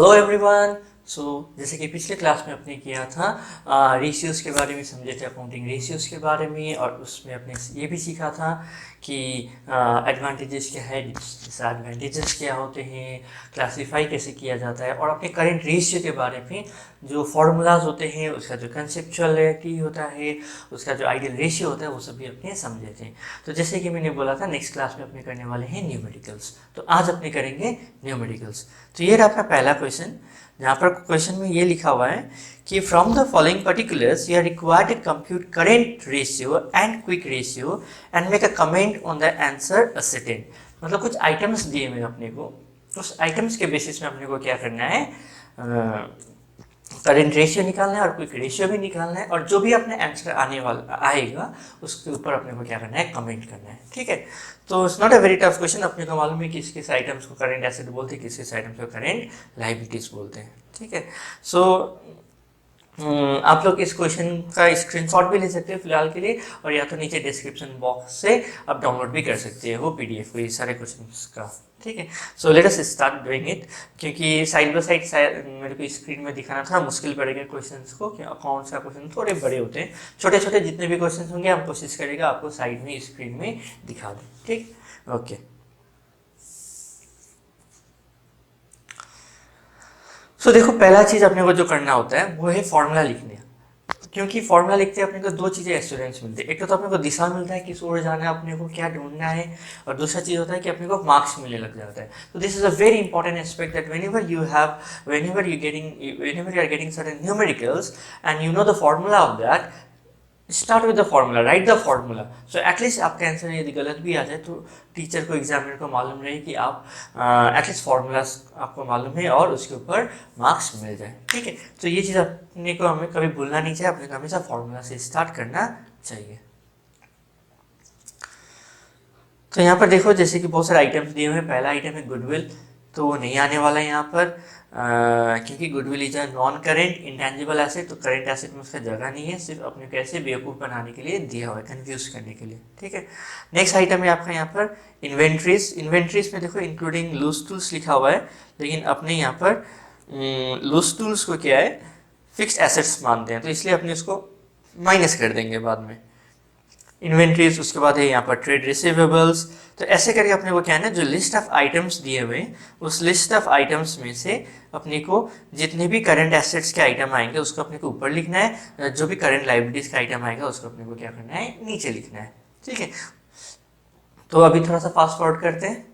Hello everyone. सो जैसे कि पिछले क्लास में अपने किया था रेशियोज़ के बारे में समझे थे, अकाउंटिंग रेशियोज़ के बारे में, और उसमें अपने ये भी सीखा था कि एडवांटेजेस क्या है, डिसएडवांटेजेस क्या होते हैं, क्लासिफाई कैसे किया जाता है, और अपने करेंट रेशियो के बारे में जो फार्मूलाज होते हैं, उसका जो कंसेप्चुअलिटी होता है, उसका जो आइडियल रेशियो होता है, वो सभी अपने समझे थे। तो जैसे कि मैंने बोला था नेक्स्ट क्लास में अपने करने वाले हैं न्यूमेरिकल्स, तो आज अपने करेंगे न्यूमेरिकल्स। तो ये रहा अपना पहला क्वेश्चन, जहाँ पर क्वेश्चन में ये लिखा हुआ है कि from the following particulars you are required to compute current ratio and quick ratio and make a comment on the answer ascertain. मतलब कुछ आइटम्स दिए हुए अपने को, उस आइटम्स के बेसिस में अपने को क्या करना है, करेंट रेशियो निकालना है और क्विक रेशियो भी निकालना है, और जो भी अपने आंसर आने वाला आएगा उसके ऊपर अपने को क्या करना है, कमेंट करना है। ठीक है, तो it's not a very tough question. अपने को मालूम है किस किस आइटम्स को करेंट एसेट बोलते हैं, किस किस आइटम्स को करेंट लाइबिलिटीज बोलते हैं। ठीक है, सो आप लोग इस क्वेश्चन का स्क्रीनशॉट भी ले सकते हैं फिलहाल के लिए, और या तो नीचे डिस्क्रिप्शन बॉक्स से आप डाउनलोड भी कर सकते हैं वो पीडीएफ को, ये सारे क्वेश्चंस का। ठीक है, सो let us start doing it, क्योंकि साइड बाय साइड मेरे को स्क्रीन में दिखाना थोड़ा मुश्किल पड़ेगा क्वेश्चंस को, क्योंकि अकाउंट्स का क्वेश्चन थोड़े बड़े होते हैं। छोटे छोटे जितने भी क्वेश्चन होंगे हम कोशिश करेगा आपको साइड में स्क्रीन में दिखा दें। ठीक, ओके। सो देखो, पहला चीज अपने को जो करना होता है वो है फॉर्मूला लिखने, क्योंकि फॉर्मूला लिखते हैं अपने को दो चीज़ें एस्टूडेंट्स मिलते हैं। एक तो अपने को दिशा मिलता है किस ओर जाना है, अपने को क्या ढूंढना है, और दूसरा चीज़ होता है कि अपने को मार्क्स मिलने लग जाता है। तो this is a very important aspect that whenever you are getting certain numericals and you know the formula of that, start with the formula, right the formula. So at least आपका आंसर यदि गलत भी आ जाए तो टीचर को, examiner को मालूम रहे कि आप एटलीस्ट फॉर्मूला आपको मालूम है और उसके ऊपर मार्क्स मिल जाए। ठीक है, तो ये चीज़ अपने को हमें कभी भूलना नहीं चाहिए, अपने को हमेशा फॉर्मूला से स्टार्ट करना चाहिए। तो यहाँ पर देखो, जैसे कि बहुत सारे आइटम्स दिए हुए हैं। पहला आइटम है गुडविल, तो वो नहीं आने वाला है यहाँ पर, क्योंकि goodwill is a non current intangible asset, तो करेंट एसेट में उसका जगह नहीं है, सिर्फ अपने को ऐसे बेवकूफ़ बनाने के लिए दिया हुआ है, कंफ्यूज करने के लिए। ठीक है, नेक्स्ट आइटम है आपका यहाँ पर इन्वेंट्रीज। इन्वेंट्रीज में देखो इंक्लूडिंग लूज टूल्स लिखा हुआ है, लेकिन अपने यहाँ पर लूज टूल्स को क्या है, फिक्स्ड एसेट्स मानते हैं, तो इसलिए अपने उसको माइनस कर देंगे बाद में। इन्वेंट्रीज, उसके बाद है यहाँ पर ट्रेड रिसीवेबल्स। तो ऐसे करके अपने को क्या है ना, जो लिस्ट ऑफ आइटम्स दिए हुए हैं उस लिस्ट ऑफ आइटम्स में से अपने को जितने भी करंट एसेट्स के आइटम आएंगे उसको अपने को ऊपर लिखना है, जो भी करंट लाइबिलिटीज का आइटम आएगा उसको अपने को क्या करना है, नीचे लिखना है। ठीक है, तो अभी थोड़ा सा फास्ट फॉरवर्ड करते हैं।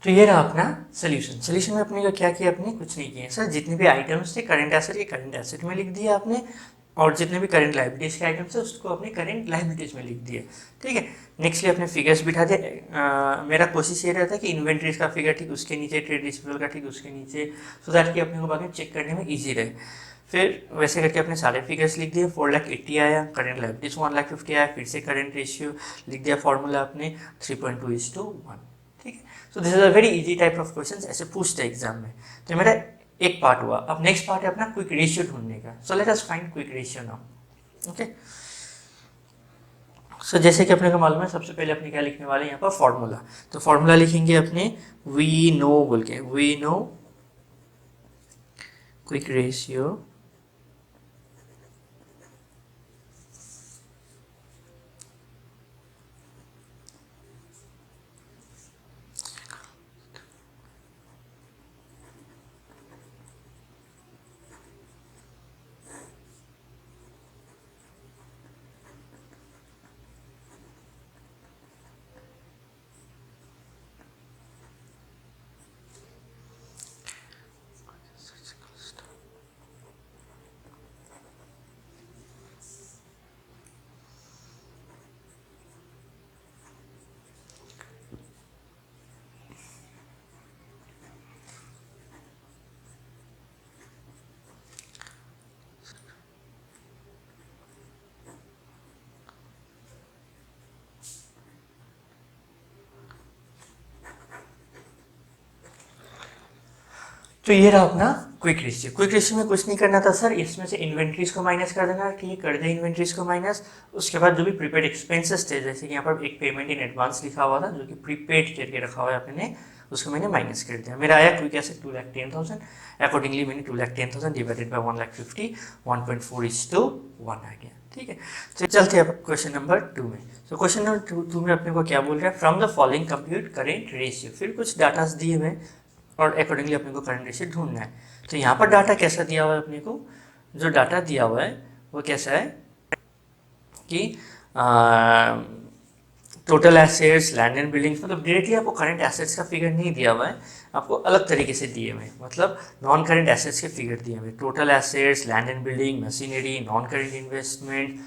तो ये रहा अपना सोल्यूशन। सोल्यूशन में अपने को क्या किया, अपने कुछ नहीं किया सर, जितने भी आइटम्स थे करंट एसेट के करंट एसेट में लिख दिया आपने, और जितने भी करंट लाइबिलिटीज के आइटम्स है उसको अपने करंट लाइबिलिटीज में लिख दिए। ठीक है, नेक्स्टली अपने फिगर्स बिठा दिए। मेरा कोशिश ये रहता है कि इन्वेंट्रीज का फिगर ठीक उसके नीचे, ट्रेड रिसीवेबल का ठीक उसके नीचे, सो दैट कि अपने को बाद में चेक करने में ईजी रहे। फिर वैसे करके अपने सारे फिगर्स लिख दिए। 4,80,000 आया, करंट लाइबिलिटीज 1,50,000 आया, फिर से करंट रेशियो लिख दिया, फॉर्मूला अपने 3.2:1। ठीक है, so this is a very easy type of question, ऐसे पूछते हैं एग्जाम में। तो मेरा एक पार्ट हुआ। अब नेक्स्ट पार्ट है अपना क्विक रेशियो ढूंढने का। So let us find quick ratio now. Okay, so जैसे कि अपने को मालूम है, सबसे पहले अपने क्या लिखने वाले हैं यहाँ पर, फॉर्मूला। तो फॉर्मूला लिखेंगे अपने वी नो बोल के, वी नो क्विक रेशियो तो ये रहा अपना क्विक रेशियो। क्विक रेशियो में कुछ नहीं करना था सर, इसमें से इन्वेंट्रीज को माइनस कर देना। ठीक है, कर दे इन्वेंट्रीज को माइनस। उसके बाद जो भी प्रीपेड एक्सपेंसेस थे, जैसे कि यहाँ पर एक पेमेंट इन एडवांस लिखा हुआ था जो कि प्रीपेड करके रखा हुआ है अपने, उसको मैंने माइनस कर दिया, मेरा आया क्विक एसेट 2,10,000, अकॉर्डिंगली मैंने 2,10,000 डिवाइडेड बाय 1,50, 1.4:1 आ गया। ठीक है, तो चलते हैं अब क्वेश्चन नंबर 2 में। तो क्वेश्चन नंबर 2 में अपने को क्या बोल रहा है, from the following compute current ratio, फिर कुछ डाटास दिए हुए और अकॉर्डिंगली अपने को करंट रेशियो ढूंढना है। तो यहाँ पर डाटा कैसा दिया हुआ है अपने को, जो डाटा दिया हुआ है वो कैसा है कि total assets, land and buildings, मतलब डायरेक्टली आपको करंट एसेट्स का फिगर नहीं दिया हुआ है, आपको अलग तरीके से दिए हुए हैं, मतलब नॉन करंट एसेट्स के फिगर दिए हुए, total assets, land and building, machinery, non current investment,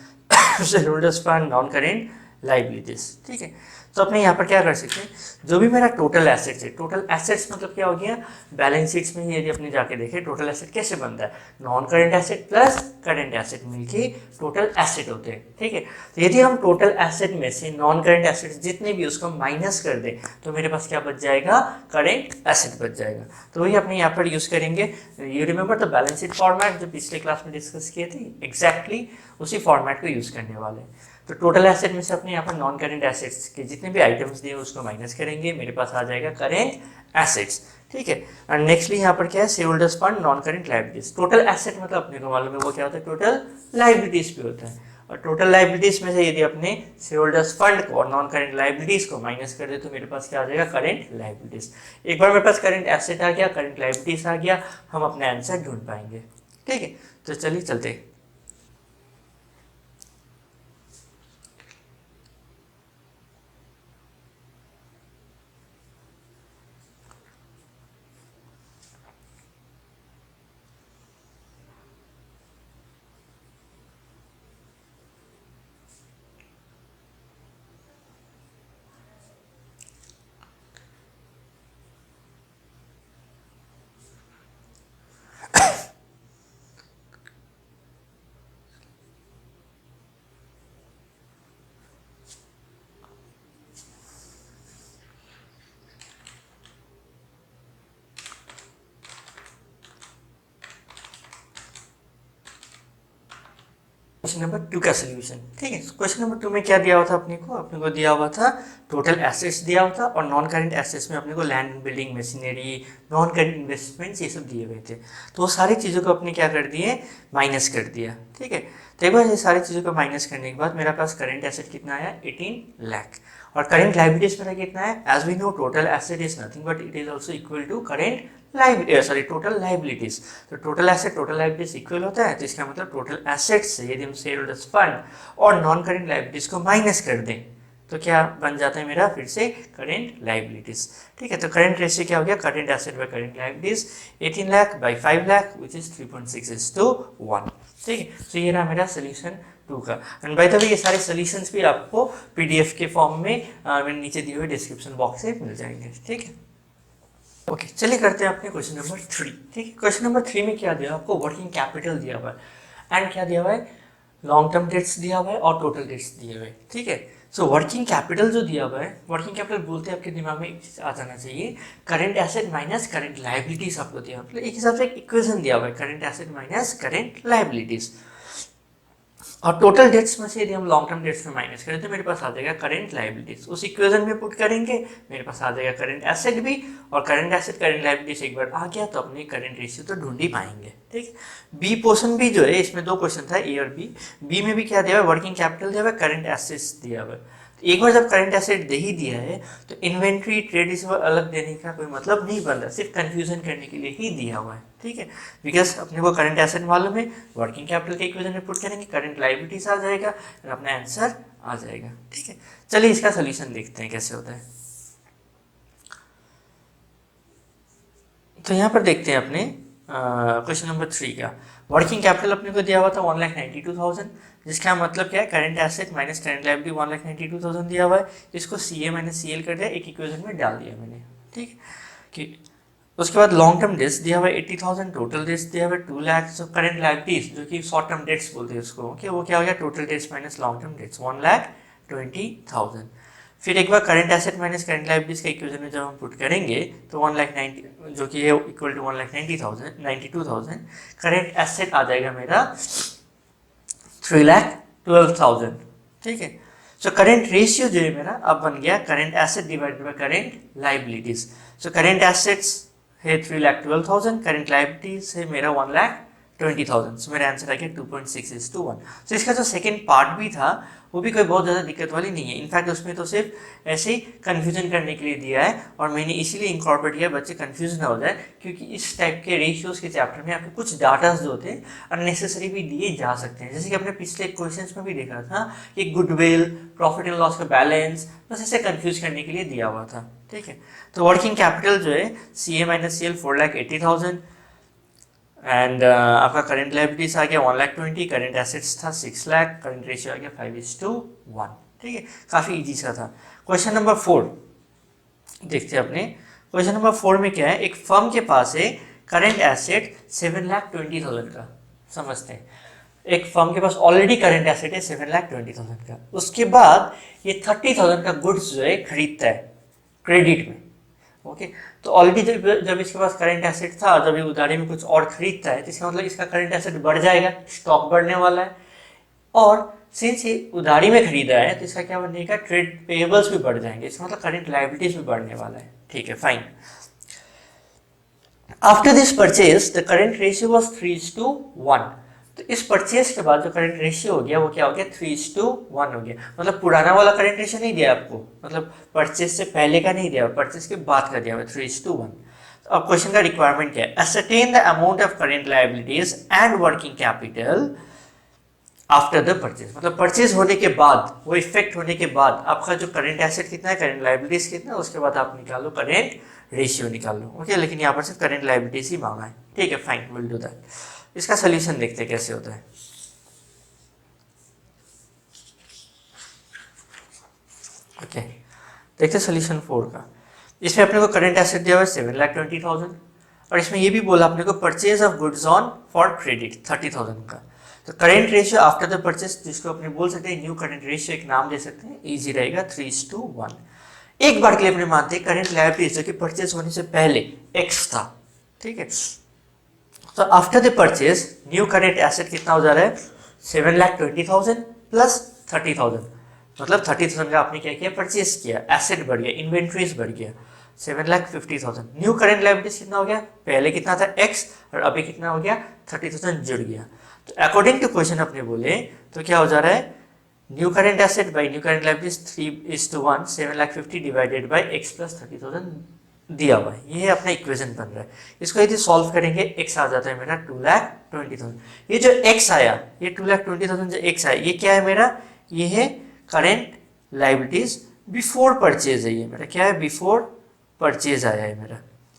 share holders fund, non current liabilities. ठीक है, तो अपने यहाँ पर क्या कर सकते हैं, जो भी मेरा टोटल एसेट्स है, टोटल एसेट्स मतलब क्या हो गया, बैलेंस शीट्स में यदि अपने जाके देखें टोटल एसेट कैसे बनता है, non current asset plus current asset मिलके टोटल एसेट होते हैं। ठीक है, तो यदि हम टोटल एसेट में से नॉन करंट एसेट्स जितने भी उसको माइनस कर दें तो मेरे पास क्या बच जाएगा, करंट एसेट बच जाएगा। तो वही अपने यहाँ पर यूज करेंगे, you remember the balance sheet format जो पिछले क्लास में डिस्कस किए थे, एग्जैक्टली उसी फॉर्मेट को यूज करने वाले हैं। तो टोटल एसेट में से अपने यहाँ पर नॉन करेंट एसेट्स के जितने भी आइटम्स दिए उसको माइनस करेंगे, मेरे पास आ जाएगा करेंट एसेट्स। ठीक है, एंड नेक्स्टली यहाँ पर क्या है, share holders fund, non current liabilities. Total asset मतलब अपने को मालूम है वो क्या होता है, टोटल लाइबिलिटीज पे होता है, और टोटल लाइबिलिटीज में से यदि अपने शेयर होल्डर्स फंड को और नॉन करेंट लाइबिलिटीज को माइनस कर दे तो मेरे पास क्या आ जाएगा, करेंट लाइबिलिटीज। एक बार मेरे पास करेंट एसेट आ गया, करेंट लाइबिलिटीज आ गया, हम अपना आंसर ढूंढ पाएंगे। ठीक है, तो चलिए चलते। क्वेश्चन नंबर 2 का सोल्यूशन। ठीक है, क्वेश्चन नंबर 2 में क्या दिया हुआ था अपने को दिया हुआ था टोटल एसेट्स दिया हुआ था, और नॉन करंट एसेट्स में अपने को land, building, machinery, non current investments ये सब दिए हुए थे। तो वो सारी चीज़ों को अपने क्या कर दिए, माइनस कर दिया। ठीक है, तो एक बार ये सारी चीज़ों को माइनस करने के बाद मेरा पास करंट एसेट कितना आया, 18 लाख, और करंट लाइबिलिटीज मेरा कितना है, as we know total asset is nothing but it is also equal to current total liabilities. तो total asset total liabilities equal होता है, तो इसका मतलब टोटल एसेट से यदि हम शेयर होल्डर्स फंड और नॉन करंट लाइबिलिटीज को माइनस कर दें तो क्या बन जाता है मेरा, फिर से करंट लाइबिलिटीज। ठीक है, तो करंट रेशियो क्या हो गया, current asset by current liabilities 18 lakh by 5 lakh which is 3.6:1। ठीक है, तो ये रहा मेरा सोल्यूशन 2 का। एंड बाय द वे ये सारे सोल्यूशंस भी आपको पीडीएफ के फॉर्म में मेरे नीचे दिए हुए डिस्क्रिप्शन बॉक्स से मिल जाएंगे। ठीक है, ओके, चलिए करते हैं अपने क्वेश्चन नंबर 3। ठीक है, क्वेश्चन नंबर 3 में क्या दिया आपको, वर्किंग कैपिटल दिया हुआ है एंड क्या दिया हुआ है, लॉन्ग टर्म डेट्स दिया हुआ है और टोटल डेट्स दिए हुए हैं। ठीक है, सो वर्किंग कैपिटल जो दिया हुआ है, वर्किंग कैपिटल बोलते हैं आपके दिमाग में एक चीज आ जाना चाहिए, current asset minus current liabilities आपको दिया, मतलब एक हिसाब से एक इक्वेशन दिया हुआ है, current asset minus current liabilities, और टोटल डेट्स में से यदि हम लॉन्ग टर्म डेट्स में माइनस करें तो मेरे पास आ जाएगा करंट लाइबिलिटीज। उस इक्वेशन में पुट करेंगे मेरे पास आ जाएगा करंट एसेट भी, और करंट एसेट करंट लाइबिलिटीज एक बार आ गया तो अपने करंट रेशियो तो ढूंढ ही पाएंगे। ठीक है, बी पोर्शन भी जो है, इसमें 2 क्वेश्चन था, ए और बी में भी क्या दिया हुआ है, वर्किंग कैपिटल दिया हुआ है, करंट एसेट्स दिया हुआ है। एक बार जब करंट एसेट दे ही दिया है तो इन्वेंट्री, ट्रेड रिसीवर अलग देने का कोई मतलब नहीं बन रहा, सिर्फ कंफ्यूजन करने के लिए ही दिया हुआ है। ठीक है, बिकॉज अपने को करंट एसेट मालूम है, वर्किंग कैपिटल के इक्वेशन में पुट करेंगे, करंट लाइबिलिटीज आ जाएगा और अपना आंसर आ जाएगा। ठीक है, चलिए इसका सोल्यूशन देखते हैं कैसे होता है। तो यहाँ पर देखते हैं अपने क्वेश्चन नंबर 3 का, वर्किंग कैपिटल अपने को दिया हुआ था 1,92,000, जिसका मतलब क्या है, current asset minus current liability 1,92,000 दिया हुआ है, इसको सी ए माइनस सी एल कर दिया, एक इक्वेशन में डाल दिया मैंने। ठीक है, कि उसके बाद लॉन्ग टर्म डेट्स दिया हुआ है 80,000, टोटल डेट्स दिया हुआ है 2 लाख, सो करंट लायबिलिटीज जो कि शॉर्ट टर्म डेट्स बोलते हैं उसको, ओके, वो क्या हो गया, total debts minus long term debts 1,20,000। फिर एक बार current asset minus current liabilities का इक्वेशन में जब हम पुट करेंगे तो 1,90,000 जो कि है इक्वल टू 1,92,000, करंट एसेट आ जाएगा मेरा 3,12,000। ठीक है, सो करेंट रेशियो जो है मेरा अब बन गया current asset divided by current liabilities. So current assets है 3,12,000, करेंट लाइबिलिटीज है मेरा 1,20,000। सो मेरा आंसर आ गया 2.6:1। सो इसका जो सेकेंड पार्ट भी था वो भी कोई बहुत ज़्यादा दिक्कत वाली नहीं है। इनफैक्ट उसमें तो सिर्फ ऐसे ही कन्फ्यूजन करने के लिए दिया है और मैंने इसीलिए इंकॉर्पोरेट किया बच्चे कन्फ्यूज ना हो जाए, क्योंकि इस टाइप के रेशियोज के चैप्टर में आपको कुछ डाटा जो होते हैं अननेसेसरी भी दिए जा सकते हैं। जैसे कि अपने पिछले क्वेश्चंस में भी देखा था कि गुडविल, प्रॉफिट एंड लॉस का बैलेंस, बस ऐसे कन्फ्यूज करने के लिए दिया हुआ था। ठीक है, तो वर्किंग कैपिटल जो है CA माइनस CL 4,80,000 एंड आपका करंट लायबिलिटीज आ गया 1,20,000, करंट एसेट्स था 6 लाख, करंट रेशियो आ गया 5:1। ठीक है, काफ़ी इजी सा था। क्वेश्चन नंबर 4 देखते हैं अपने। क्वेश्चन नंबर 4 में क्या है, एक फर्म के पास है करंट एसेट 7,20,000 का। समझते हैं, एक फर्म के पास ऑलरेडी करंट एसेट है 7,20,000 का, उसके बाद ये 30,000 का गुड्स जो है खरीदता है क्रेडिट में। ओके, तो ऑलरेडी जब इसके पास करंट एसेट था, जब ये उधारी में कुछ और खरीदता है तो इसका मतलब इसका करंट एसेट बढ़ जाएगा, स्टॉक बढ़ने वाला है। और सिंस ये उधारी में खरीदा है तो इसका क्या बनेगा, ट्रेड पेएबल्स भी बढ़ जाएंगे, इसका मतलब करंट लायबिलिटीज भी बढ़ने वाला है। ठीक है, fine. After this purchase the current ratio was 3:1। तो इस परचेज के बाद जो करंट रेशियो हो गया वो क्या हो गया, 3:1 हो गया। मतलब पुराना वाला करंट रेशियो नहीं दिया आपको, मतलब परचेज से पहले का नहीं दिया, परचेज के बाद का दिया हुआ 3:1। तो अब क्वेश्चन का रिक्वायरमेंट क्या है, ascertain the amount of current liabilities and working capital after the purchase. मतलब परचेज होने के बाद, वो इफेक्ट होने के बाद आपका जो करंट एसेट कितना है, करंट लायबिलिटीज कितना है, उसके बाद आप निकालो करंट रेशियो निकाल लो। ओके, लेकिन यहाँ पर सिर्फ करंट लायबिलिटीज ही मांगा है। ठीक है, फाइन, विल डू दैट। इसका सोल्यूशन देखते हैं कैसे होता है। ओके, देखते हैं सोल्यूशन 4 का। इसमें अपने को करंट एसेट दिया हुआ है 7,20,000 और इसमें ये भी बोला अपने को purchase of goods on for credit 30,000 का। तो current ratio after the purchase, जिसको अपने बोल सकते हैं न्यू करंट रेशियो, एक नाम दे सकते हैं, इजी रहेगा, 3:1। एक बार के लिए अपने मानते हैं करंट लायबिलिटीज जो कि परचेज होने से पहले x था। ठीक है, तो after the purchase new current asset कितना हो जा रहा है, 7,20,000 प्लस 30,000। मतलब 30,000 का आपने क्या किया, परचेज किया, एसेट बढ़ गया, इन्वेंट्रीज बढ़ गया 7,50,000। न्यू करंट लायबिलिटीज कितना हो गया, पहले कितना था x और अभी कितना हो गया, 30,000 जुड़ गया। तो अकॉर्डिंग टू क्वेश्चन अपने बोले तो क्या हो जा रहा है, new current asset by new current liabilities 3:1, 7,50,000 divided by x plus 30,000 दिया हुआ है। ये अपना इक्वेशन बन रहा है। इसको यदि सॉल्व करेंगे x आ जाता है मेरा 2,20,000। ये जो x आया, ये 2,20,000 जो x आया, ये क्या है मेरा, ये है करंट लायबिलिटीज बिफोर परचेज है। ये मेरा क्या है, बिफोर परचेज आया है मेरा।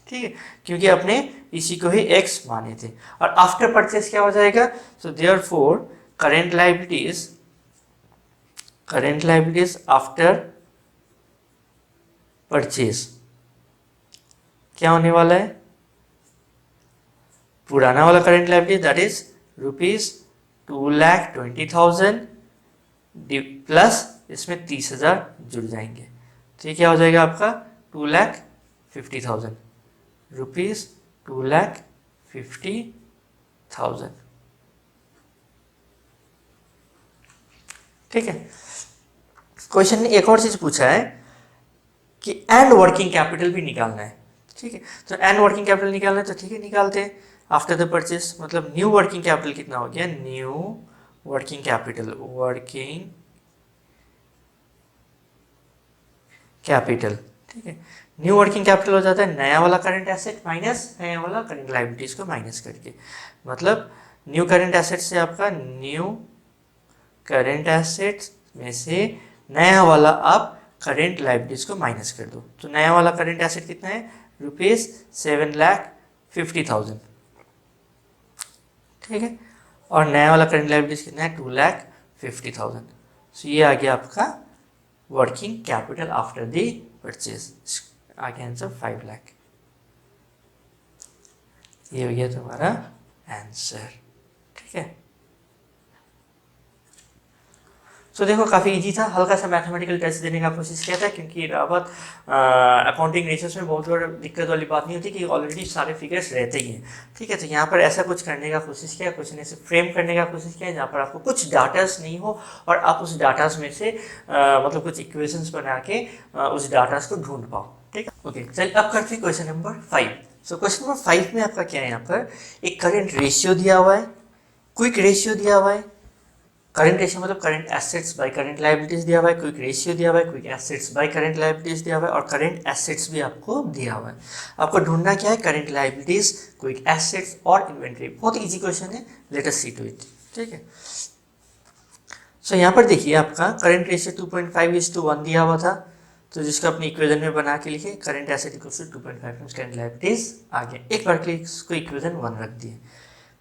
ठीक है, क्योंकि अपने इसी को ही x माने थे। और आफ्टर परचेज क्या हो जाएगा, so therefore current liabilities after purchase क्या होने वाला है, पुराना वाला current liability that is ₹2,20,000 plus इसमें 30,000 जुड़ जाएंगे। तो ये क्या हो जाएगा आपका 2,50,000 रुपीज, 2,50,000। ठीक है, क्वेश्चन ने एक और चीज पूछा है कि एंड वर्किंग कैपिटल भी निकालना है। ठीक है, तो एंड वर्किंग कैपिटल निकालना है तो ठीक है, निकालते हैं। आफ्टर द परचेस मतलब न्यू वर्किंग कैपिटल कितना हो गया, न्यू वर्किंग कैपिटल। ठीक है, न्यू वर्किंग कैपिटल हो जाता है नया वाला करंट एसेट माइनस नया वाला करंट लायबिलिटीज को माइनस करके। मतलब न्यू करंट एसेट से आपका न्यू करंट एसेट में से नया वाला आप करंट लायबिलिटीज को माइनस कर दो। तो नया वाला करंट एसेट कितना है, ₹7,50,000। ठीक है, और नया वाला करंट लायबिलिटीज कितना है, 2,50,000। सो ये आ गया आपका working capital after the purchase. आ गया आंसर 5 लाख। ये हो गया तुम्हारा आंसर। ठीक है, सो देखो काफ़ी इजी था, हल्का सा मैथमेटिकल टेस्ट देने का कोशिश किया था, क्योंकि रावत अकाउंटिंग रेशियोज में बहुत बड़ा दिक्कत वाली बात नहीं होती कि ऑलरेडी सारे फिगर्स रहते ही हैं। ठीक है, तो यहाँ पर ऐसा कुछ करने का कोशिश किया, कुछ ने से फ्रेम करने का कोशिश किया जहाँ पर आपको कुछ डाटास नहीं हो और आप उस डाटास में से मतलब कुछ इक्वेशंस बना के उस डाटास को ढूंढ पाओ। ठीक है, ओके चलिए अब करते हैं question number 5। So question number 5 में आपका क्या है, यहाँ पर एक करंट रेशियो दिया हुआ है, क्विक रेशियो दिया हुआ है, करंट रेशियो मतलब current assets by current liabilities दिया हुआ है, क्विक रेशियो दिया हुआ है, quick assets by current liabilities दिया हुआ है, और करंट एसेट्स भी आपको दिया हुआ है। आपको ढूंढना क्या है, करंट लायबिलिटीज, क्विक एसेट्स और इन्वेंट्री। बहुत इजी क्वेश्चन है, let us see to it. ठीक है, सो यहाँ पर देखिए आपका करंट रेशियो 2.5:1 दिया हुआ था, तो जिसको अपने इक्वेशन में बना के लिखे current asset equals to 2.5 times current liabilities आ गया। एक बार के लिए इसको इक्वेशन 1 रख दिए।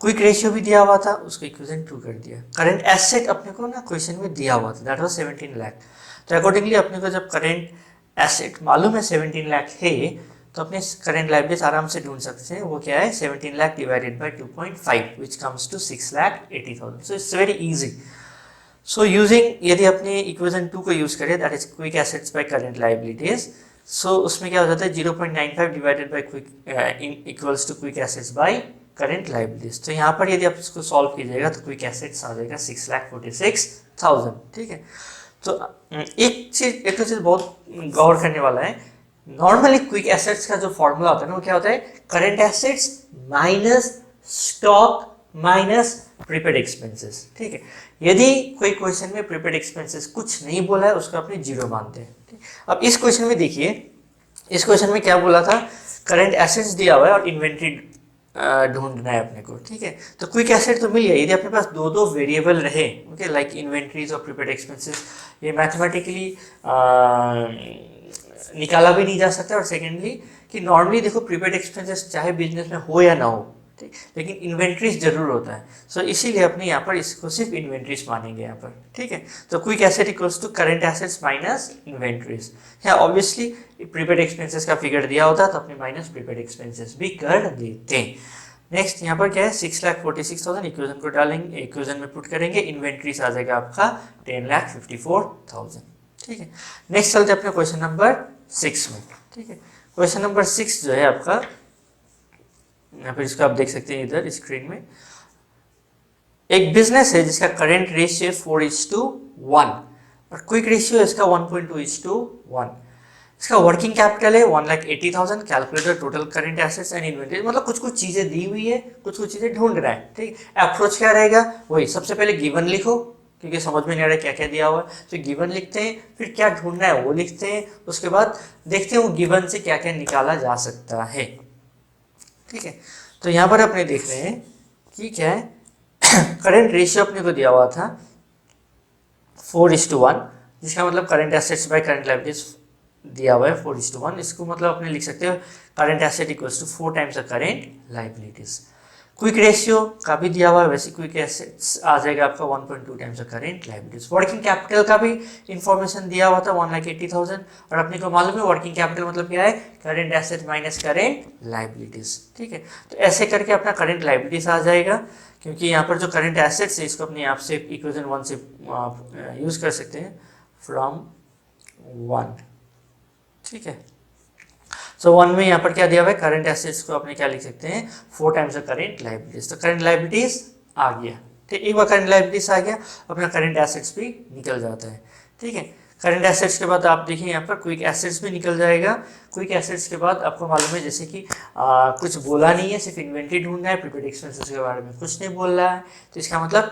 क्विक रेशियो भी दिया हुआ था, उसको इक्वेशन 2 कर दिया। करंट एसेट अपने को ना क्वेश्चन में दिया हुआ था, दैट वाज 17 लाख। तो अकॉर्डिंगली अपने को जब करंट एसेट मालूम है 17 लाख है, तो अपने करंट लायबिलिटीज आराम से ढूंढ सकते हैं। वो क्या है, 17 lakh divided by 2.5 which comes to 6,80,000। So it's very easy. So using, यदि अपने इक्वेशन 2 को यूज करें, that is quick assets by current liabilities, so उसमें क्या हो जाता है 0.95 divided by quick equals to quick assets by current liabilities. तो यहाँ पर यदि आप इसको सॉल्व कीजिएगा तो क्विक एसेट्स आ जाएगा 6,46,000। ठीक है, तो एक तो चीज बहुत गौर करने वाला है, नॉर्मली क्विक एसेट्स का जो फॉर्मूला होता है ना, वो क्या होता है, current assets minus stock minus prepaid expenses. ठीक है, यदि कोई क्वेश्चन में प्रीपेड एक्सपेंसेस कुछ नहीं बोला है, उसको अपने जीरो मानते हैं। अब इस क्वेश्चन में देखिए, इस क्वेश्चन में क्या बोला था, करंट एसेट्स दिया हुआ है और इन्वेंट्री ढूंढना है अपने को। ठीक है, तो क्विक एसेट तो मिल गया। यदि अपने पास दो वेरिएबल रहे, ओके, लाइक इन्वेंट्रीज और प्रीपेड एक्सपेंसेस, ये मैथमेटिकली निकाला भी नहीं जा सकता। और सेकेंडली कि नॉर्मली देखो प्रीपेड एक्सपेंसेस चाहे बिजनेस में हो या ना हो, ठीक, लेकिन इन्वेंट्रीज जरूर होता है। सो इसीलिए अपने यहाँ पर इसको सिर्फ इन्वेंट्रीज मानेंगे यहाँ पर। ठीक है, तो quick asset equals to current assets minus inventories. यहाँ ऑब्वियसली प्रीपेड एक्सपेंसेस का फिगर दिया होता तो अपने माइनस प्रीपेड एक्सपेंसेस भी कर देते। नेक्स्ट यहाँ पर क्या है, 6,46,000 इक्वेशन को डालेंगे, इक्वेशन में पुट करेंगे, इन्वेंट्रीज आ जाएगा आपका 10,54,000। ठीक है, नेक्स्ट चलते अपने क्वेश्चन नंबर 6 में। ठीक है, क्वेश्चन नंबर 6 जो है आपका, यहाँ पर इसको आप देख सकते हैं इधर स्क्रीन में, एक बिजनेस है जिसका करंट रेशियो 4:1 और क्विक रेशियो इसका 1.2:1। इसका वर्किंग कैपिटल है 1,80,000। Calculator total current assets and inventory, मतलब कुछ कुछ चीजें दी हुई है, कुछ कुछ चीजें ढूंढ रहा है। ठीक, अप्रोच क्या रहेगा, वही सबसे पहले गिवन लिखो, क्योंकि समझ में नहीं आ रहा है क्या क्या दिया हुआ है, तो गिवन लिखते हैं, फिर क्या ढूंढना है वो लिखते हैं, उसके बाद देखते हैं वो गिवन से क्या क्या निकाला जा सकता है। ठीक है, तो यहाँ पर अपने देख रहे हैं कि क्या है, करंट रेशियो अपने को दिया हुआ था 4:1, जिसका मतलब current assets by current liabilities दिया हुआ है 4:1। इसको मतलब अपने लिख सकते हो current asset equals to 4 times the current liabilities. Quick ratio का भी दिया हुआ है, वैसे क्विक एसेट्स आ जाएगा आपका 1.2 times the current liabilities. Working capital का भी इंफॉर्मेशन दिया हुआ था 1,80,000, और अपने को मालूम है वर्किंग कैपिटल मतलब क्या है, current asset minus current liabilities. ठीक है, तो ऐसे करके अपना करंट लायबिलिटीज आ जाएगा, क्योंकि यहाँ पर जो करंट एसेट्स है इसको अपने आप से इक्वेशन 1 से यूज कर सकते हैं, फ्रॉम 1। ठीक है, सो 1 में यहाँ पर क्या दिया हुआ है, करंट एसेट्स को अपने क्या लिख सकते हैं, 4 टाइम्स द करंट लायबिलिटीज। तो करंट लायबिलिटीज आ गया। ठीक, एक बार करंट लायबिलिटीज आ गया, अपना करंट एसेट्स भी निकल जाता है। ठीक है, करंट एसेट्स के बाद आप देखिए यहाँ पर क्विक एसेट्स भी निकल जाएगा। क्विक एसेट्स के बाद आपको मालूम है जैसे कि कुछ बोला नहीं है, सिर्फ इन्वेंट्री ढूंढना है, प्रीपेड एक्सपेंसेस के बारे में कुछ नहीं बोल रहा है, तो इसका मतलब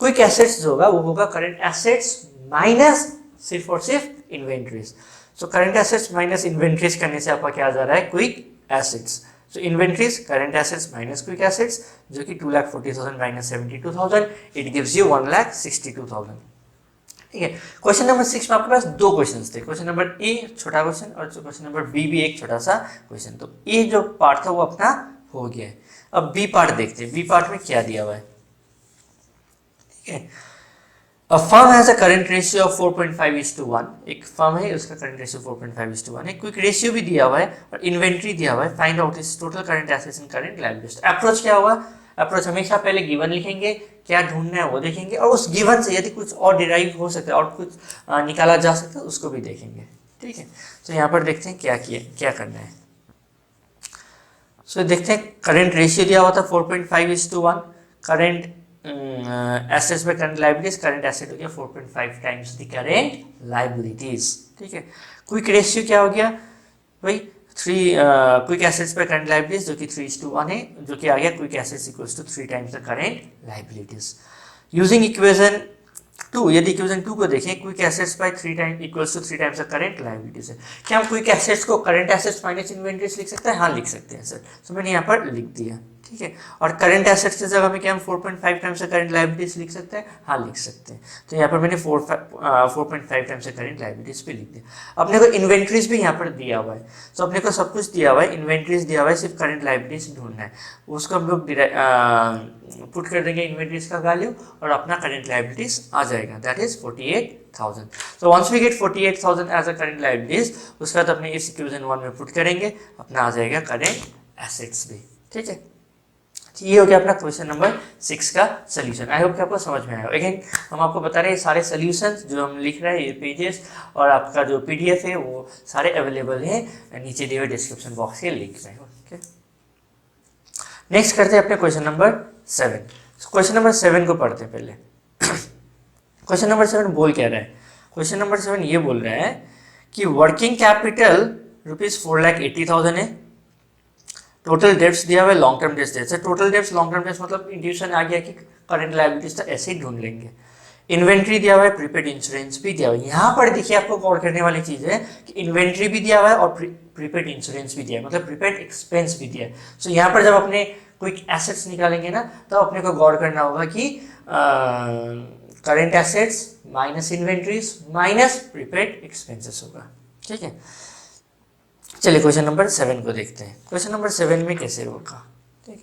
क्विक एसेट्स जो होगा वो होगा करंट एसेट्स माइनस सिर्फ और सिर्फ inventories. So current assets minus inventories करने से आपका क्या आ जा रहा है, quick assets. So inventories current assets minus quick assets, जो कि 2,40,000 माइनस 72,000, इट गिव्स यू 1,62,000। ठीक है, क्वेश्चन नंबर 6 में आपके पास दो क्वेश्चन थे, क्वेश्चन नंबर ए छोटा क्वेश्चन और क्वेश्चन नंबर बी भी एक छोटा सा क्वेश्चन। तो ए जो पार्ट था वो अपना हो गया है। अब बी पार्ट देखते हैं, बी पार्ट में क्या दिया हुआ है। ठीक है, A firm has a current ratio of 4.5:1। एक फर्म है उसका करंट रेशियो 4.5:1 है। क्विक रेशियो भी दिया हुआ है और इन्वेंट्री दिया हुआ है। फाइंड आउट इस total current assets and current liabilities. Approach क्या हुआ, अप्रोच हमेशा पहले गिवन लिखेंगे, क्या ढूंढना है वो देखेंगे, और उस गिवन से यदि कुछ और डिराइव हो सकता है और कुछ निकाला जा सकता है उसको भी देखेंगे। ठीक है, तो यहाँ पर देखते हैं क्या करना है। सो देखते हैं, करंट रेशियो दिया हुआ था 4.5:1, current assets by current liabilities, current asset हो गया 4.5 टाइम्स द करंट लाइबिलिटीज। ठीक है, क्विक रेशियो क्या हो गया भाई, 3 quick assets by current liabilities जो कि 3:1 है, जो कि आ गया quick assets equals to 3 times the current liabilities. Using equation 2, यदि इक्वेशन 2 को देखें, quick assets by 3 times equals to 3 times the current liabilities है। क्या हम क्विक एसेट्स को करंट एसेट्स माइनस इन्वेंटरीज लिख सकते हैं? हाँ, लिख सकते हैं सर। तो मैंने यहाँ पर लिख दिया। ठीक है, और करंट एसेट्स की जगह में क्या हम 4.5 टाइम्स द करंट लायबिलिटीज लिख सकते हैं? हाँ, लिख सकते हैं। तो यहाँ पर मैंने 4.5 टाइम्स द करंट लायबिलिटीज पे लिख दिया। अपने को इन्वेंटरीज भी यहाँ पर दिया हुआ है, तो अपने को सब कुछ दिया हुआ है, इन्वेंटरीज दिया हुआ है, सिर्फ करंट लायबिलिटीज ढूंढना है। उसको हम लोग पुट कर देंगे इन्वेंटरीज का वैल्यू और अपना करंट लायबिलिटीज आ जाएगा, दैट इज 48,000। तो once we get 48,000 as a current liabilities, उसके बाद अपने इस इक्वेशन 1 में पुट करेंगे, अपना आ जाएगा करंट एसेट्स भी। ठीक है, तो ये हो गया अपना क्वेश्चन नंबर 6 का सोल्यूशन। आई होप कि आपको समझ में आया। अगेन हम आपको बता रहे हैं सारे सोल्यूशंस जो हम लिख रहे हैं, ये पेजेस और आपका जो पीडीएफ है वो सारे अवेलेबल है नीचे दिए हुए डिस्क्रिप्शन बॉक्स के लिंक में। ओके, नेक्स्ट करते हैं अपने क्वेश्चन नंबर 7। क्वेश्चन नंबर 7 को पढ़ते हैं पहले। क्वेश्चन नंबर 7 बोल क्या रहा है? क्वेश्चन नंबर 7 ये बोल रहा है कि वर्किंग कैपिटल ₹4,80,000 है, टोटल डेट्स दिया हुआ है, लॉन्ग टर्म डेट्स दिया है। Total debts, long term dates मतलब इंट्यूशन आ गया कि करंट लायबिलिटीज तो ऐसे ही ढूंढ लेंगे। इन्वेंट्री दिया हुआ है, प्रीपेड इंश्योरेंस भी दिया हुआ है। यहाँ पर देखिए आपको गौर करने वाली चीज है कि इन्वेंट्री भी दिया हुआ है और प्रीपेड इंश्योरेंस भी दिया है, मतलब प्रीपेड एक्सपेंस भी दिया है। सो यहाँ पर जब अपने क्विक एसेट्स निकालेंगे ना, तो अपने को गौर करना होगा कि current assets minus inventories minus prepaid expenses होगा। ठीक है, चलिए क्वेश्चन नंबर 7 को देखते हैं। क्वेश्चन नंबर 7 में कैसे होगा? ठीक है,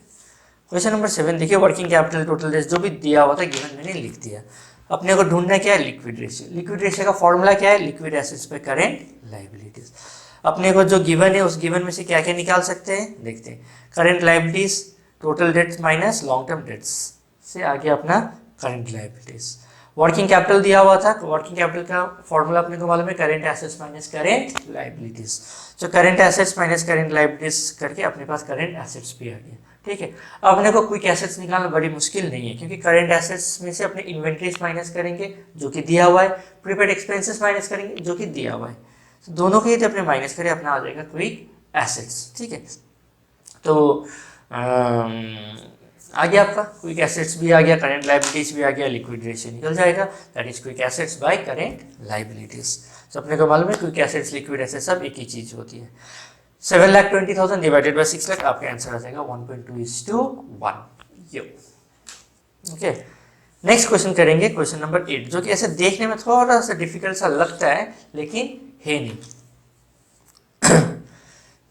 क्वेश्चन नंबर 7 देखिए, वर्किंग कैपिटल टोटल डेट्स जो भी दिया हुआ था गिवन मैंने लिख दिया। अपने को ढूंढना क्या है? Liquid ratio. लिक्विड रेशियो का फॉर्मूला क्या है? लिक्विड एसेट्स पे करंट लायबिलिटीज। अपने को जो गिवन है उस गिवन में से क्या क्या निकाल सकते हैं देखते हैं। Current liabilities, total debts minus long term dates से आगे अपना करंट लायबिलिटीज। वर्किंग कैपिटल दिया हुआ था, वर्किंग कैपिटल का फॉर्मूला अपने को मालूम है, current assets minus current liabilities. तो current assets minus current liabilities करके अपने पास करंट एसेट्स भी आ गया। ठीक है, अब अपने को क्विक एसेट्स निकालना बड़ी मुश्किल नहीं है, क्योंकि करंट एसेट्स में से अपने इन्वेंट्रीज माइनस करेंगे जो कि दिया हुआ है, प्रीपेड एक्सपेंसेस माइनस करेंगे जो कि दिया हुआ है। तो दोनों के यदि अपने माइनस करें, अपना आ जाएगा क्विक एसेट्स। ठीक है, तो आ गया आपका क्विक एसेट्स भी आ गया, करंट लायबिलिटीज भी आ गया, लिक्विड रेशियो निकल जाएगा, that is quick assets by current liabilities. तो अपने को मालूम है क्विक एसेट्स लिक्विड एसेट्स सब एक ही चीज होती है। 7,20,000 डिवाइडेड बाय 6 लाख, आपका आंसर आ जाएगा 1.2:1। यो ओके, नेक्स्ट क्वेश्चन करेंगे, क्वेश्चन नंबर 8, जो कि ऐसे देखने में थोड़ा सा डिफिकल्ट सा लगता है लेकिन है नहीं।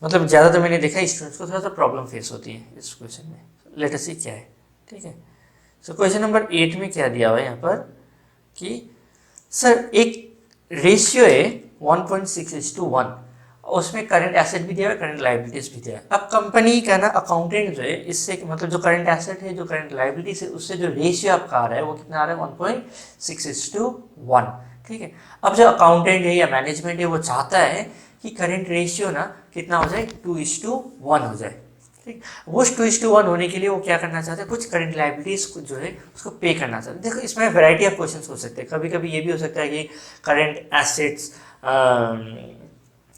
मतलब ज़्यादा तो मैंने देखा स्टूडेंट्स को थोड़ा सा प्रॉब्लम फेस होती है इस क्वेश्चन में। लेट अस सी क्या है। ठीक है, सो क्वेश्चन नंबर 8 में क्या दिया हुआ है यहाँ पर कि सर एक रेशियो है 1.6:1, उसमें करंट एसेट भी दिया है, करंट लायबिलिटीज भी दिया है। अब कंपनी का ना अकाउंटेंट जो है, इससे मतलब जो करंट एसेट है, जो करंट लायबिलिटीज है, उससे जो रेशियो आपका आ रहा है वो कितना आ रहा है? 1.6:1। ठीक है, अब जो अकाउंटेंट है या मैनेजमेंट है वो चाहता है कि करंट रेशियो ना कितना हो जाए? 2:1 हो जाए। ठीक, वो 2:1 होने के लिए वो क्या करना चाहते हैं? कुछ करंट लायबिलिटीज जो है उसको पे करना चाहते हैं। देखो इसमें वैरायटी ऑफ क्वेश्चंस हो सकते हैं। कभी कभी ये भी हो सकता है कि करंट एसेट्स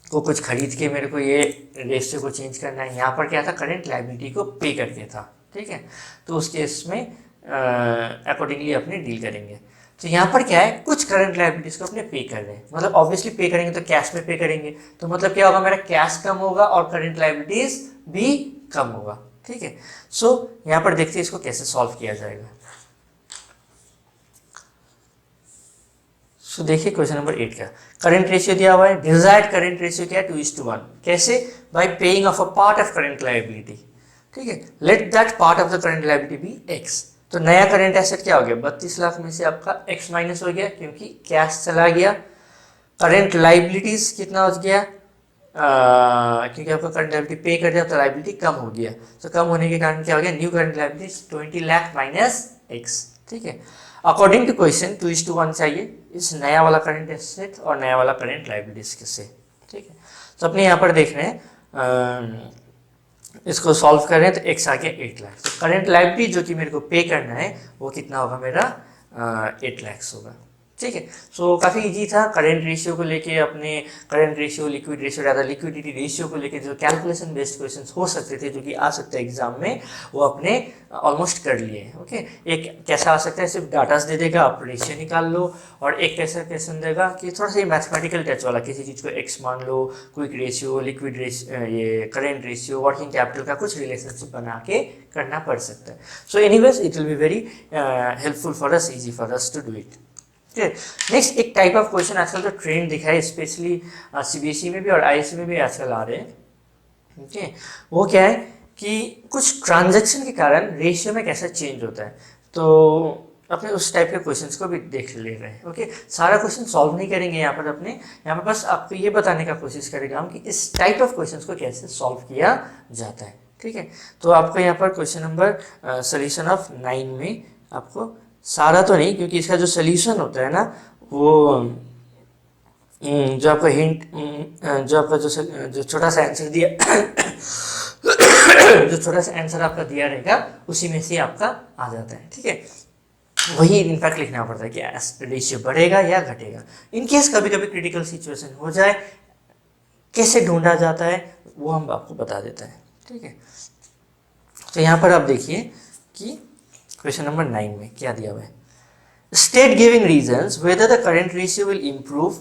को कुछ खरीद के मेरे को ये रेशियो को चेंज करना है। यहाँ पर क्या था? करंट लायबिलिटी को पे करके था। ठीक है, तो उस केस में अकॉर्डिंगली अपने डील करेंगे। तो यहाँ पर क्या है? कुछ करंट लायबिलिटीज को अपने पे कर रहे हैं, मतलब ऑब्वियसली पे करेंगे तो कैश में पे करेंगे, तो मतलब क्या होगा? मेरा कैश कम होगा और करंट लायबिलिटीज भी कम होगा। ठीक है, सो यहाँ पर देखते हैं इसको कैसे सॉल्व किया जाएगा। सो देखिए क्वेश्चन नंबर 8 का करंट रेशियो दिया हुआ है, डिजायर्ड करंट रेशियो क्या है? 2:1। कैसे? By paying off a part of current liability. ठीक है, let that part of the current liability be X. तो नया करंट एसेट क्या हो गया? 32 लाख में से आपका एक्स माइनस हो गया क्योंकि कैश चला गया। करंट लायबिलिटीज कितना हो गया? क्योंकि आपका करंट लायबिलिटी पे कर दिया तो लायबिलिटी कम हो गया, तो कम होने के कारण क्या हो गया? New current liabilities 20 lakh minus x. ठीक है। अकॉर्डिंग टू क्वेश्चन 2:1 चाहिए इस नया वाला करंट एसेट और नया वाला करंट लायबिलिटीज के से, ठीक है। तो अपने यहाँ पर देख रहे हैं इसको सॉल्व करें तो x आ गया 8 लाख। तो करंट लायबिलिटी जो कि मेरे को पे करना है वो कितना होगा मेरा 8 लाख होगा, ठीक है। सो काफ़ी इजी था। करंट रेशियो को लेके अपने करंट रेशियो, लिक्विड रेशियो, ज़्यादा लिक्विडिटी रेशियो को लेके जो कैलकुलेशन बेस्ड क्वेश्चंस हो सकते थे जो कि आ सकते हैं एग्जाम में, वो अपने ऑलमोस्ट कर लिए। ओके, एक कैसा आ सकता है, सिर्फ डाटास दे देगा, आप रेशियो निकाल लो, और एक कैसा क्वेश्चन देगा कि थोड़ा सा मैथमेटिकल टच वाला, किसी चीज़ को एक्स मान लो, क्विक रेशियो, लिक्विड रेशियो, ये करंट रेशियो, वर्किंग कैपिटल का कुछ रिलेशनशिप बना के करना पड़ सकता है। So anyways it will be very helpful for us, easy for us to do it. Next एक टाइप ऑफ क्वेश्चन आजकल जो ट्रेंड दिखा है, स्पेशली सीबीएसई में भी और आईएससी में भी आजकल आ रहे हैं, ठीक है। वो क्या है कि कुछ ट्रांजैक्शन के कारण रेशियो में कैसा चेंज होता है, तो अपने उस टाइप के क्वेश्चंस को भी देख ले रहे हैं। ओके, सारा क्वेश्चन सॉल्व नहीं करेंगे यहाँ पर अपने, यहाँ पर बस आपको ये बताने का कोशिश करेंगे हम कि इस टाइप ऑफ क्वेश्चंस को कैसे सॉल्व किया जाता है, ठीक है। तो आपको यहाँ पर क्वेश्चन नंबर सोल्यूशन ऑफ 9 में आपको सारा तो नहीं, क्योंकि इसका जो सोल्यूशन होता है ना वो जो आपका हिंट, जो आपका जो छोटा सा आंसर दिया जो छोटा सा आंसर आपका दिया रहेगा उसी में से आपका आ जाता है, ठीक है। वही इनफैक्ट लिखना पड़ता है कि रेशियो बढ़ेगा या घटेगा। इन केस कभी कभी क्रिटिकल सिचुएशन हो जाए, कैसे ढूंढा जाता है वो हम आपको बता देता है, ठीक है। तो यहाँ पर आप देखिए कि क्वेश्चन नंबर 9 में क्या दिया हुआ है, state giving reasons whether the current ratio will improve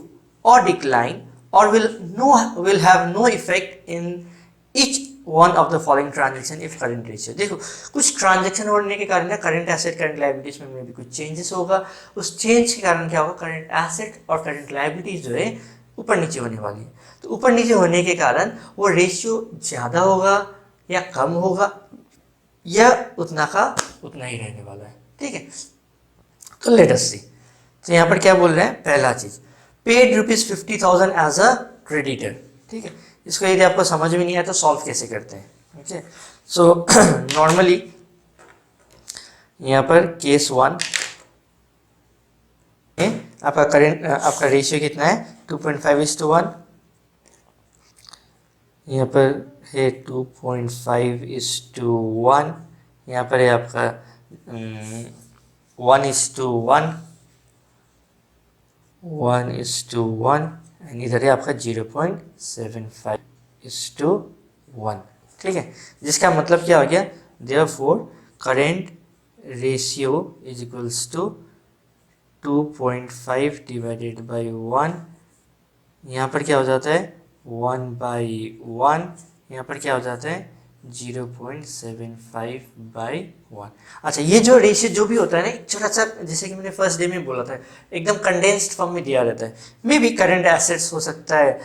और डिक्लाइन और will have no effect in each one of the following transaction if current ratio. देखो, कुछ ट्रांजेक्शन होने के कारण ना करंट एसेट करंट लायबिलिटीज में भी कुछ चेंजेस होगा, उस चेंज के कारण क्या होगा, करंट एसेट और करंट लायबिलिटीज जो है ऊपर नीचे होने वाली है। तो ऊपर नीचे होने के कारण वो रेशियो ज़्यादा होगा या कम होगा या उतना का उतना ही रहने वाला है, ठीक है। तो लेट अस सी। तो यहाँ पर क्या बोल रहे हैं, पहला चीज पेड ₹50,000 एज अ क्रेडिटर, ठीक है। इसको यदि आपको समझ में नहीं आया तो सॉल्व कैसे करते हैं, ओके। सो नॉर्मली यहाँ पर केस 1 आपका करंट, आपका रेशियो कितना है 2.5:1, यहाँ पर है 2.5:1, यहाँ पर है आपका 1:1, 1:1, एंड इधर है आपका 0.75:1, ठीक है। जिसका मतलब क्या हो गया, therefore current ratio is equals to 2.5 divided by 1, यहाँ पर क्या हो जाता है 1/1, यहाँ पर क्या हो जाता है 0.75/1। अच्छा, ये जो रेशियो जो भी होता है ना, छोटा सा, जैसे कि मैंने फर्स्ट डे में बोला था, एकदम कंडेंस्ड फॉर्म में दिया रहता है। मे बी करंट एसेट्स हो सकता है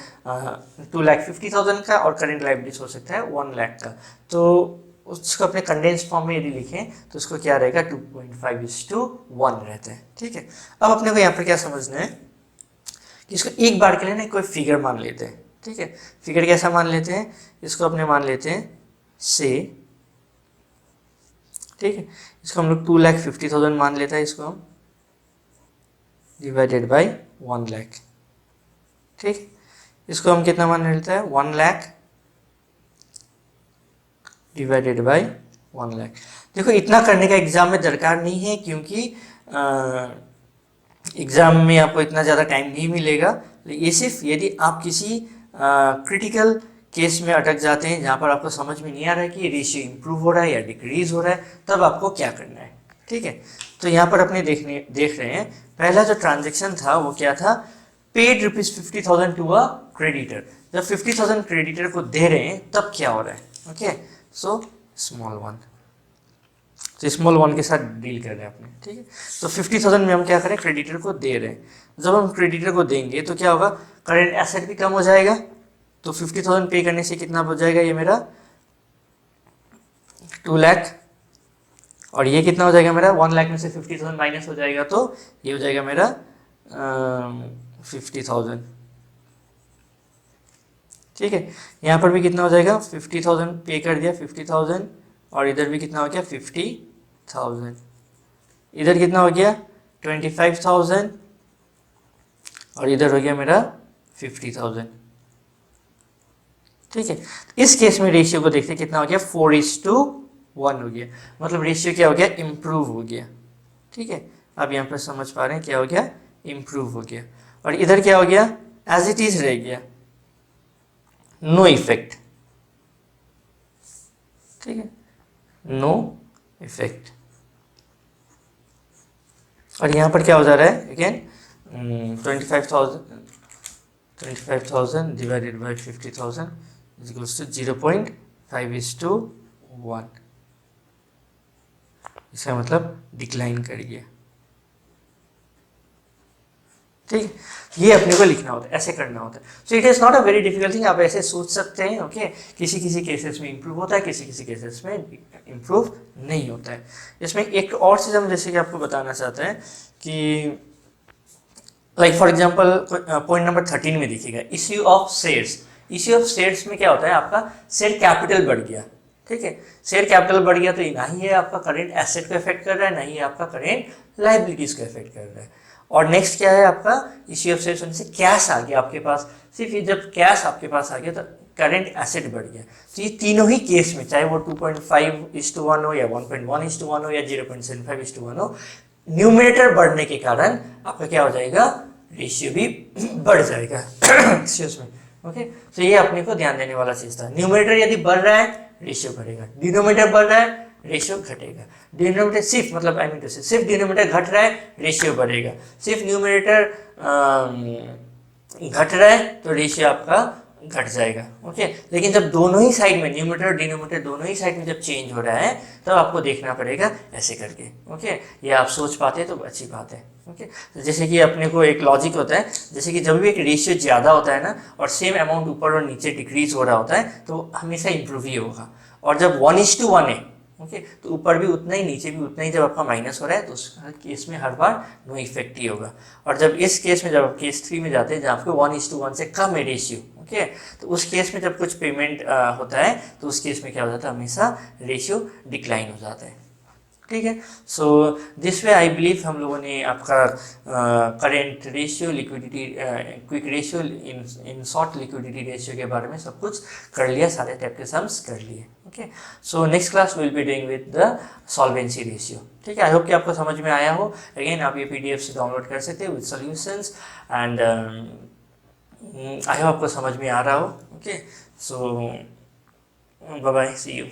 2,50,000 का और करंट लायबिलिटीज हो सकता है 1 लाख का। तो उसको अपने कंडेंस्ड फॉर्म में यदि लिखें तो उसको क्या रहेगा 2.5:1 रहता है, ठीक है। अब अपने को यहाँ पर क्या समझना है कि इसको एक बार के लिए ना कोई फिगर मान लेते हैं, ठीक है। फिगर कैसा मान लेते हैं, इसको अपने मान लेते हैं से, ठीक है। इसको हम लोग 2,50,000 मान लेता है, इसको हम डिवाइडेड बाई 1 लाख, ठीक। इसको हम कितना मान लेता है 1 लाख डिवाइडेड बाई 1 लाख। देखो, इतना करने का एग्जाम में दरकार नहीं है, क्योंकि एग्जाम में आपको इतना ज़्यादा टाइम नहीं मिलेगा। ये सिर्फ यदि आप किसी क्रिटिकल केस में अटक जाते हैं जहाँ पर आपको समझ में नहीं आ रहा है कि रेशियो इंप्रूव हो रहा है या डिक्रीज हो रहा है, तब आपको क्या करना है, ठीक है। तो यहाँ पर अपने देख रहे हैं, पहला जो ट्रांजेक्शन था वो क्या था, पेड ₹50,000 टू अ क्रेडिटर। जब 50,000 क्रेडिटर को दे रहे हैं तब क्या हो रहा है, ओके। सो स्मॉल 1, तो स्मॉल 1 के साथ डील कर रहे हैं अपने, ठीक है। तो 50,000 में हम क्या करें, क्रेडिटर को दे रहे हैं। जब हम क्रेडिटर को देंगे तो क्या होगा, करंट एसेट भी कम हो जाएगा। तो 50,000 पे करने से कितना बच जाएगा, ये मेरा 2 लाख, और ये कितना हो जाएगा मेरा 1 लाख में से 50,000 माइनस हो जाएगा, तो ये हो जाएगा मेरा 50,000, ठीक है। यहाँ पर भी कितना हो जाएगा 50,000 पे कर दिया 50,000, और इधर भी कितना हो गया 50,000, इधर कितना हो गया 25,000 और इधर हो गया मेरा 50,000। ठीक है, इस केस में रेशियो को देखते कितना हो गया 4:1 हो गया, मतलब रेशियो क्या हो गया इम्प्रूव हो गया। ठीक है, अब यहाँ पर समझ पा रहे हैं क्या हो गया इम्प्रूव हो गया। और इधर क्या हो गया एज इट इज रह गया, नो इफेक्ट। ठीक है, नो इफेक्ट। और यहाँ पर क्या हो जा रहा है again 25,000 divided by 50,000 is equals to 0.5:1। इसका मतलब डिक्लाइन कर गया। ठीक है, ये अपने को लिखना होता है, ऐसे करना होता है। So it is not a very difficult thing, आप ऐसे सोच सकते हैं। ओके, किसी किसी केसेस में इंप्रूव होता है, किसी किसी केसेस में इंप्रूव नहीं होता है। इसमें एक और चीज़ हम जैसे कि आपको बताना चाहते हैं कि like for example point number 13 में देखिएगा issue of shares. Issue of shares में क्या होता है, आपका शेयर कैपिटल बढ़ गया। ठीक है, शेयर कैपिटल बढ़ गया तो ना ही ये आपका करेंट एसेट को इफेक्ट कर रहा है, ना ही आपका करेंट लाइबिलिटीज को इफेक्ट कर रहा है। और नेक्स्ट क्या है आपका इश्यू ऑफ शेयर्स होने से कैश आ गया आपके पास। सिर्फ ये जब कैश आपके पास आ गया तो करेंट एसेट बढ़ गया। तो ये तीनों ही केस में, चाहे वो 2.5:1 हो या 1.1:1 हो या 0.75:1 हो, न्यूमरेटर बढ़ने के कारण आपका क्या हो जाएगा रेशियो भी बढ़ जाएगा। Excuse me. ओके, तो ये अपने को ध्यान देने वाला चीज था। न्यूमरेटर यदि बढ़ रहा है रेशियो बढ़ेगा, डिनोमिनेटर बढ़ रहा है रेशियो घटेगा। डिनोमिनेटर सिर्फ मतलब आई मीन टू से सिर्फ डिनोमिनेटर घट रहा है रेशियो बढ़ेगा, सिर्फ न्यूमरेटर घट रहा है तो रेशियो आपका घट जाएगा। ओके, लेकिन जब दोनों ही साइड में न्यूमरेटर और डिनोमिनेटर दोनों ही साइड में जब चेंज हो रहा है तब आपको देखना पड़ेगा ऐसे करके। ओके, ये आप सोच पाते हैं तो अच्छी बात है। ओके, तो जैसे कि अपने को एक लॉजिक होता है, जैसे कि जब भी एक रेशियो ज़्यादा होता है ना और सेम अमाउंट ऊपर और नीचे डिक्रीज हो रहा होता है तो हमेशा इंप्रूव ही होगा। और जब 1:1 है ओके, तो ऊपर भी उतना ही नीचे भी उतना ही जब आपका माइनस हो रहा है तो उस केस में हर बार नो इफेक्ट ही होगा। और जब इस केस में जब आप केस 3 में जाते हैं जहाँ आपके 1:1 से कम है रेशियो, ओके, तो उस केस में जब कुछ पेमेंट होता है तो उस केस में क्या हो जाता है हमेशा रेशियो डिक्लाइन हो जाता है। ठीक है, so this way I believe हम लोगों ने आपका current ratio, liquidity, quick ratio, in short liquidity ratio के बारे में सब कुछ कर लिया, सारे टाइप के सम्स कर लिए। Okay, so next class will be doing with the solvency ratio. ठीक है, आई होप कि आपको समझ में आया हो। अगेन आप ये PDF से डाउनलोड कर सकते हो with solutions and I hope आपको समझ में आ रहा हो। Okay, so bye bye, see you.